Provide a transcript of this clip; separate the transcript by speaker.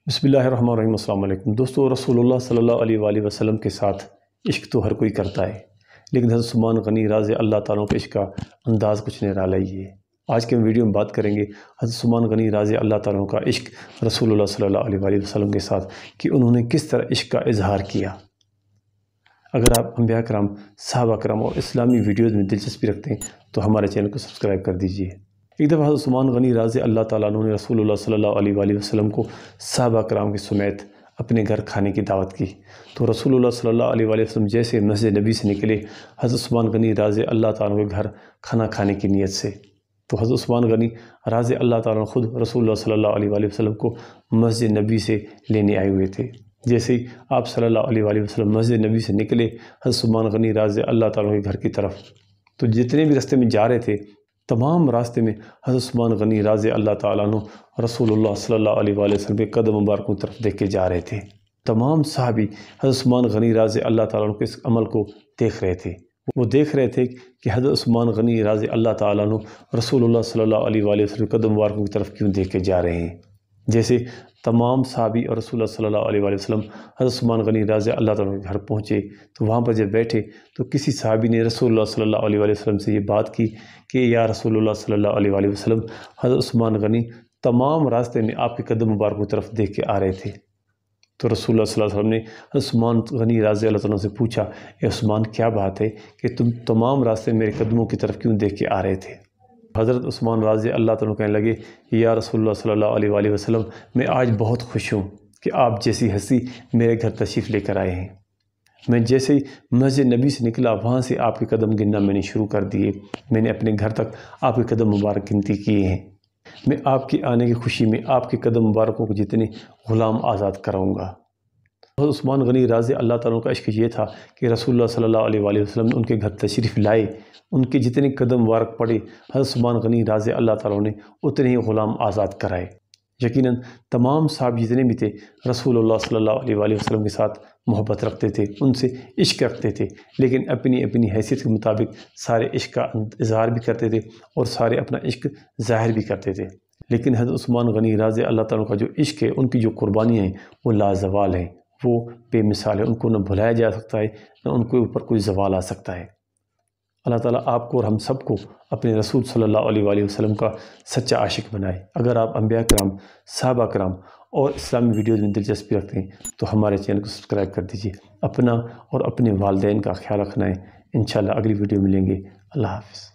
Speaker 1: بسم اللہ الرحمن الرحیم۔ السلام علیکم دوستو، رسول اللہ صلی اللہ علیہ وآلہ وسلم کے ساتھ عشق تو ہر کوئی کرتا ہے، لیکن حضرت عثمان غنی رضی اللہ تعالیٰ کے عشق کا انداز کچھ نرالا ہی ہے۔ آج کے ویڈیو میں بات کریں گے حضرت عثمان غنی رضی اللہ تعالیٰ کا عشق رسول اللہ صلی اللہ علیہ وآلہ وسلم کے ساتھ کہ انہوں نے کس طرح عشق کا اظہار کیا۔ اگر آپ انبیاء کرام، صحابہ کرام اور اسلامی ویڈیوز میں دلچسپی رکھتے ہیں تو ہمارے چینل کو سبسکرائب کر دیجیے۔ ایک دفعہ حضرت عثمان غنی رضی اللہ تعالیٰ عنہ نے رسول اللہ صلی اللہ علیہ وآلہ وسلم کو صحابہ کرام کی سمیت اپنے گھر کھانے کی دعوت کی، تو رسول اللہ صلی اللہ علیہ وآلہ وسلم جیسے مسجد نبی سے نکلے حضرت عثمان غنی رضی اللہ تعالیٰ کے گھر کھانا کھانے کی نیت سے، تو حضرت عثمان غنی رضی اللہ تعالیٰ خود رسول اللہ صلی اللہ علیہ وآلہ وسلم کو مسجد نبی سے لینے آئے ہوئے تھے۔ جیسے ہی آپ صلی اللہ علیہ وآلہ وسلم مسجد نبی سے نکلے حضرت عثمان غنی رضی اللہ تعالیٰ کے گھر کی طرف، تو جتنے بھی راستے میں جا رہے تھے تمام راستے میں حضرت عثمان غنی رضی اللہ تعالیٰ عنہ رسول اللہ صلی اللہ علیہ وآلہ وسلم کے قدم مبارکوں کی طرف دیکھ کے جا رہے تھے۔ تمام صحابی حضرت عثمان غنی رضی اللہ تعالیٰ عنہ کے اس عمل کو دیکھ رہے تھے۔ وہ دیکھ رہے تھے کہ حضرت عثمان غنی رضی اللہ تعالیٰ عنہ رسول اللہ صلی اللہ علیہ وآلہ وسلم کے قدم مبارکوں کی طرف کیوں دیکھ کے جا رہے ہیں۔ جیسے تمام صحابی اور رسول اللہ صلی اللہ علیہ وآلہ وسلم حضرت عثمان غنی رضی اللہ تعالیٰ کے گھر پہنچے، تو وہاں پر جب بیٹھے تو کسی صحابی نے رسول اللہ صلی اللہ علیہ وآلہ وسلم سے یہ بات کی کہ یا رسول اللہ صلی اللہ علیہ وآلہ وسلم، حضرت عثمان غنی تمام راستے میں آپ کے قدم مبارکوں کی طرف دیکھ کے آ رہے تھے۔ تو رسول اللہ صلی اللہ علیہ وسلم نے حضرت عثمان غنی رضی اللہ تعالیٰ سے پوچھا، اے عثمان کیا بات ہے کہ تم تمام راستے میرے قدموں کی طرف کیوں دیکھ کے آ رہے تھے؟ حضرت عثمان رضی اللہ تعالیٰ کہنے لگے، یا رسول اللہ صلی اللہ علیہ وآلہ وسلم، میں آج بہت خوش ہوں کہ آپ جیسی ہستی میرے گھر تشریف لے کر آئے ہیں۔ میں جیسے ہی مسجد نبی سے نکلا وہاں سے آپ کے قدم گننا میں نے شروع کر دیے۔ میں نے اپنے گھر تک آپ کے قدم مبارک گنتی کیے ہیں۔ میں آپ کے آنے کی خوشی میں آپ کے قدم مبارکوں کو جتنے غلام آزاد کراؤں گا۔ حضرت عثمان غنی رضی اللہ تعالیٰ کا عشق یہ تھا کہ رسول اللہ صلی اللہ علیہ وآلہ وسلم نے ان کے گھر تشریف لائے، ان کے جتنے قدم مبارک پڑے حضرت عثمان غنی رضی اللہ تعالیٰ نے اتنے ہی غلام آزاد کرائے۔ یقیناً تمام صحابہ جتنے بھی تھے رسول اللہ صلی اللہ علیہ وآلہ وسلم کے ساتھ محبت رکھتے تھے، ان سے عشق رکھتے تھے، لیکن اپنی اپنی حیثیت کے مطابق سارے عشق کا اظہار بھی کرتے تھے اور سارے اپنا عشق ظاہر بھی کرتے تھے۔ لیکن حضرت عثمان غنی رضی اللہ تعالیٰ کا جو عشق ہے، ان کی جو قربانیاں ہیں وہ لازوال ہیں، وہ بے مثال ہے، ان کو نہ بھلایا جا سکتا ہے نہ ان کے اوپر کوئی زوال آ سکتا ہے۔ اللہ تعالیٰ آپ کو اور ہم سب کو اپنے رسول صلی اللہ علیہ وآلہ وسلم کا سچا عاشق بنائے۔ اگر آپ انبیاء کرام، صحابہ کرام اور اسلامی ویڈیوز میں دلچسپی رکھتے ہیں تو ہمارے چینل کو سبسکرائب کر دیجیے۔ اپنا اور اپنے والدین کا خیال رکھنا ہے۔ انشاءاللہ اگلی ویڈیو ملیں گے۔ اللہ حافظ۔